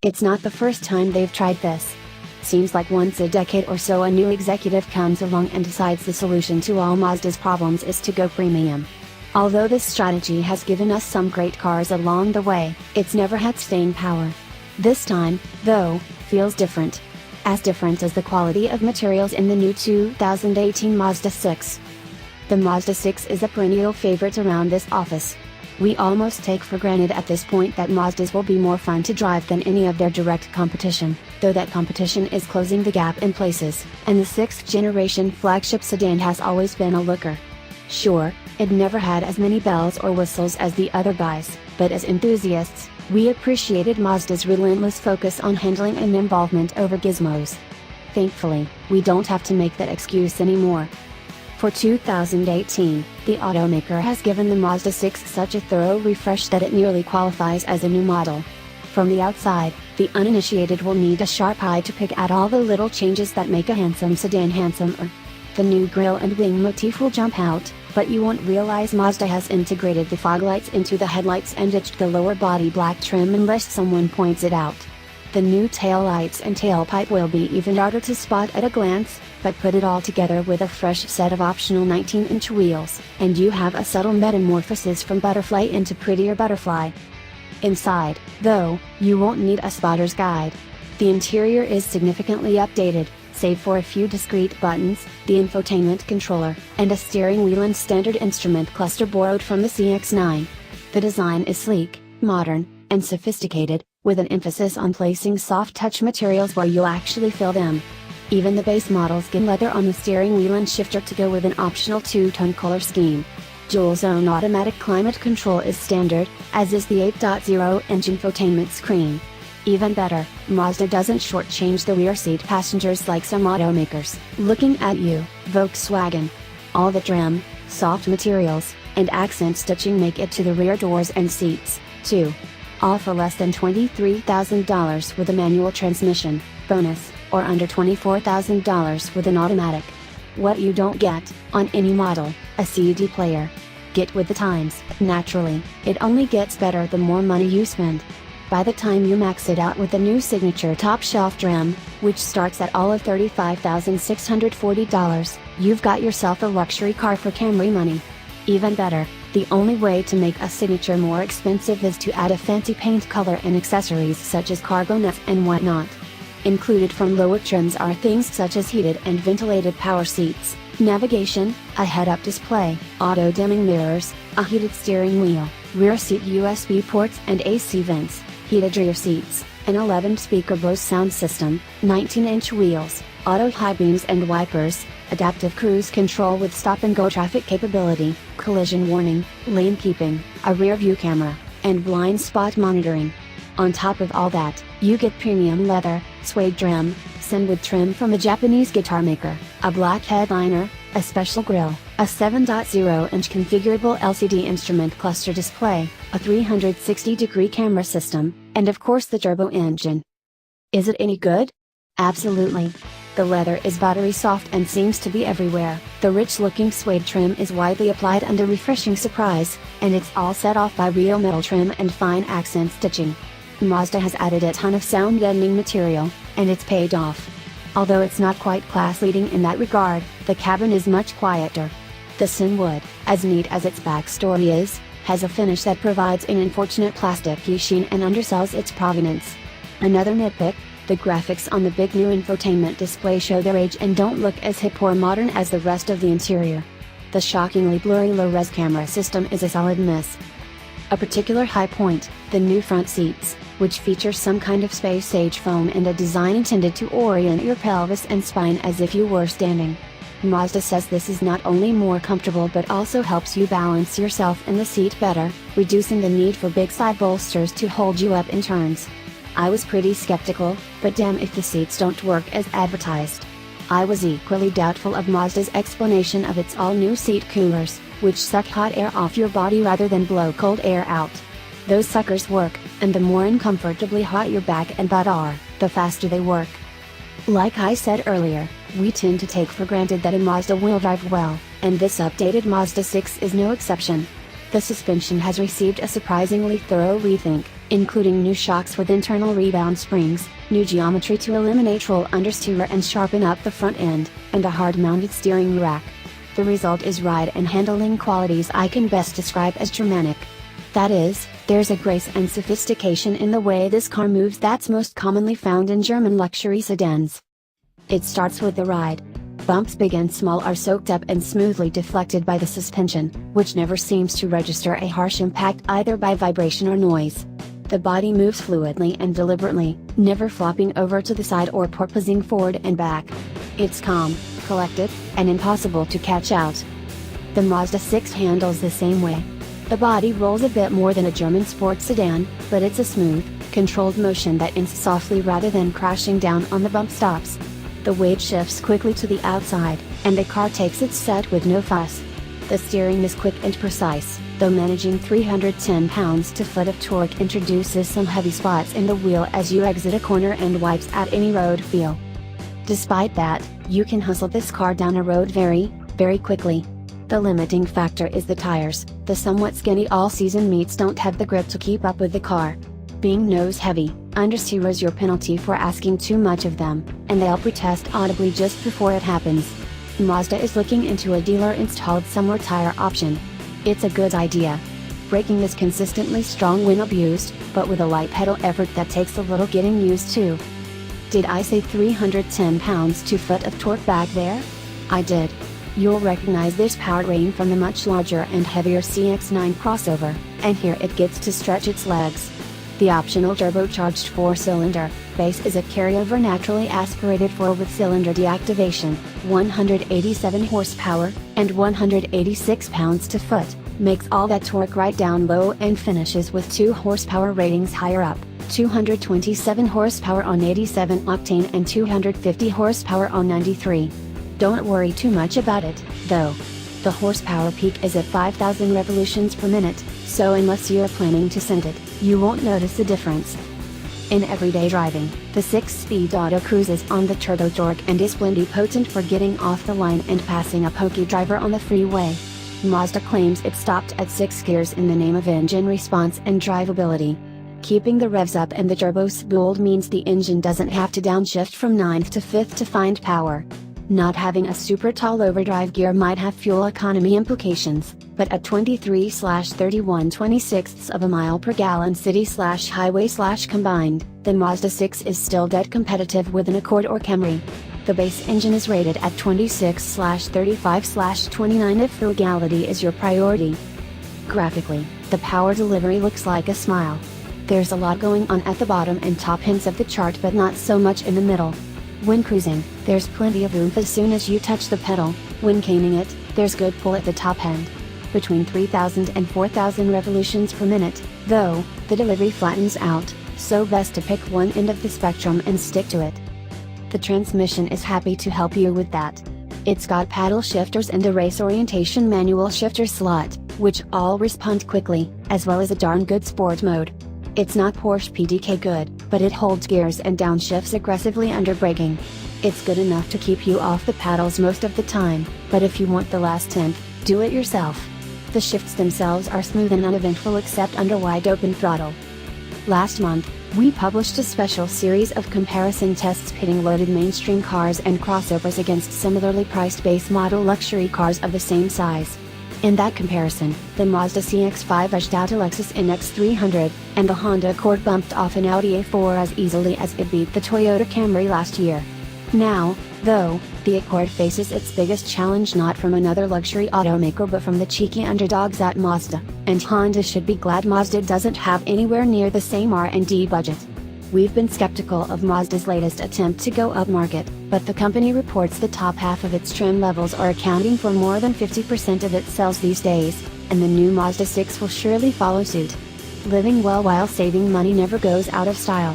It's not the first time they've tried this. Seems like once a decade or so a new executive comes along and decides the solution to all Mazda's problems is to go premium. Although this strategy has given us some great cars along the way, it's never had staying power. This time, though, feels different. As different as the quality of materials in the new 2018 Mazda 6. The Mazda 6 is a perennial favorite around this office. We almost take for granted at this point that Mazdas will be more fun to drive than any of their direct competition, though that competition is closing the gap in places, and the 6th generation flagship sedan has always been a looker. Sure, it never had as many bells or whistles as the other guys, but as enthusiasts, we appreciated Mazda's relentless focus on handling and involvement over gizmos. Thankfully, we don't have to make that excuse anymore. For 2018, the automaker has given the Mazda 6 such a thorough refresh that it nearly qualifies as a new model. From the outside, the uninitiated will need a sharp eye to pick out all the little changes that make a handsome sedan handsomer. The new grille and wing motif will jump out, but you won't realize Mazda has integrated the fog lights into the headlights and ditched the lower body black trim unless someone points it out. The new taillights and tailpipe will be even harder to spot at a glance, but put it all together with a fresh set of optional 19-inch wheels, and you have a subtle metamorphosis from butterfly into prettier butterfly. Inside, though, you won't need a spotter's guide. The interior is significantly updated, save for a few discrete buttons, the infotainment controller, and a steering wheel and standard instrument cluster borrowed from the CX-9. The design is sleek, modern, and sophisticated, with an emphasis on placing soft touch materials where you'll actually feel them. Even the base models get leather on the steering wheel and shifter to go with an optional two-tone color scheme. Dual-zone automatic climate control is standard, as is the 8.0-inch infotainment screen. Even better, Mazda doesn't shortchange the rear seat passengers like some automakers. Looking at you, Volkswagen. All the trim, soft materials, and accent stitching make it to the rear doors and seats, too. All for less than $23,000 with a manual transmission, bonus, or under $24,000 with an automatic. What you don't get, on any model, a CD player. Get with the times, naturally, it only gets better the more money you spend. By the time you max it out with the new signature top shelf trim, which starts at all of $35,640, you've got yourself a luxury car for Camry money. Even better, the only way to make a signature more expensive is to add a fancy paint color and accessories such as cargo nets and whatnot. Included from lower trims are things such as heated and ventilated power seats, navigation, a head-up display, auto-dimming mirrors, a heated steering wheel, rear seat USB ports and AC vents, heated rear seats, an 11-speaker Bose sound system, 19-inch wheels, auto high beams and wipers, adaptive cruise control with stop-and-go traffic capability, collision warning, lane keeping, a rear-view camera, and blind spot monitoring. On top of all that, you get premium leather, suede trim, Senwood trim from a Japanese guitar maker, a black headliner, a special grille, a 7.0-inch configurable LCD instrument cluster display, a 360-degree camera system, and of course the turbo engine. Is it any good? Absolutely. The leather is buttery soft and seems to be everywhere, the rich-looking suede trim is widely applied and a refreshing surprise, and it's all set off by real metal trim and fine accent stitching. Mazda has added a ton of sound-deadening material, and it's paid off. Although it's not quite class-leading in that regard, the cabin is much quieter. The Senwood, as neat as its backstory is, has a finish that provides an unfortunate plasticky sheen and undersells its provenance. Another nitpick, the graphics on the big new infotainment display show their age and don't look as hip or modern as the rest of the interior. The shockingly blurry low-res camera system is a solid miss. A particular high point, the new front seats, which feature some kind of space-age foam and a design intended to orient your pelvis and spine as if you were standing. Mazda says this is not only more comfortable but also helps you balance yourself in the seat better, reducing the need for big side bolsters to hold you up in turns. I was pretty skeptical, but damn if the seats don't work as advertised. I was equally doubtful of Mazda's explanation of its all-new seat coolers, which suck hot air off your body rather than blow cold air out. Those suckers work, and the more uncomfortably hot your back and butt are, the faster they work. Like I said earlier, we tend to take for granted that a Mazda will drive well, and this updated Mazda 6 is no exception. The suspension has received a surprisingly thorough rethink, including new shocks with internal rebound springs, new geometry to eliminate roll understeer and sharpen up the front end, and a hard-mounted steering rack. The result is ride and handling qualities I can best describe as Germanic. That is, there's a grace and sophistication in the way this car moves that's most commonly found in German luxury sedans. It starts with the ride. Bumps big and small are soaked up and smoothly deflected by the suspension, which never seems to register a harsh impact either by vibration or noise. The body moves fluidly and deliberately, never flopping over to the side or porpoising forward and back. It's calm, collected, and impossible to catch out. The Mazda 6 handles the same way. The body rolls a bit more than a German sports sedan, but it's a smooth, controlled motion that ends softly rather than crashing down on the bump stops. The weight shifts quickly to the outside, and the car takes its set with no fuss. The steering is quick and precise, though managing 310 pounds-to-foot of torque introduces some heavy spots in the wheel as you exit a corner and wipes out any road feel. Despite that, you can hustle this car down a road very, very quickly. The limiting factor is the tires. The somewhat skinny all-season meats don't have the grip to keep up with the car. Being nose-heavy, understeer is your penalty for asking too much of them, and they'll protest audibly just before it happens. Mazda is looking into a dealer-installed summer tire option. It's a good idea. Braking is consistently strong when abused, but with a light pedal effort that takes a little getting used to. Did I say 310 pounds-to-foot of torque back there? I did. You'll recognize this powertrain from the much larger and heavier CX-9 crossover, and here it gets to stretch its legs. The optional turbocharged 4-cylinder base is a carryover naturally aspirated 4-cylinder deactivation, 187 horsepower, and 186 pounds-to-foot, makes all that torque right down low and finishes with 2 horsepower ratings higher up, 227 horsepower on 87 octane and 250 horsepower on 93. Don't worry too much about it, though. The horsepower peak is at 5,000 revolutions per minute, so unless you're planning to send it, you won't notice a difference. In everyday driving, the 6-speed auto cruises on the turbo torque and is plenty potent for getting off the line and passing a poky driver on the freeway. Mazda claims it stopped at 6 gears in the name of engine response and drivability. Keeping the revs up and the turbo spooled means the engine doesn't have to downshift from 9th to 5th to find power. Not having a super tall overdrive gear might have fuel economy implications, but at 23/31/26 of a mile per gallon city/highway/combined, the Mazda 6 is still dead competitive with an Accord or Camry. The base engine is rated at 26/35/29 if frugality is your priority. Graphically, the power delivery looks like a smile. There's a lot going on at the bottom and top ends of the chart, but not so much in the middle. When cruising, there's plenty of oomph as soon as you touch the pedal. When caning it, there's good pull at the top end. Between 3,000 and 4,000 revolutions per minute, though, the delivery flattens out, so best to pick one end of the spectrum and stick to it. The transmission is happy to help you with that. It's got paddle shifters and a race orientation manual shifter slot, which all respond quickly, as well as a darn good sport mode. It's not Porsche PDK good, but it holds gears and downshifts aggressively under braking. It's good enough to keep you off the paddles most of the time, but if you want the last tenth, do it yourself. The shifts themselves are smooth and uneventful except under wide open throttle. Last month, we published a special series of comparison tests pitting loaded mainstream cars and crossovers against similarly priced base model luxury cars of the same size. In that comparison, the Mazda CX-5 edged out a Lexus NX 300, and the Honda Accord bumped off an Audi A4 as easily as it beat the Toyota Camry last year. Now, though, the Accord faces its biggest challenge not from another luxury automaker but from the cheeky underdogs at Mazda, and Honda should be glad Mazda doesn't have anywhere near the same R&D budget. We've been skeptical of Mazda's latest attempt to go upmarket, but the company reports the top half of its trim levels are accounting for more than 50% of its sales these days, and the new Mazda 6 will surely follow suit. Living well while saving money never goes out of style.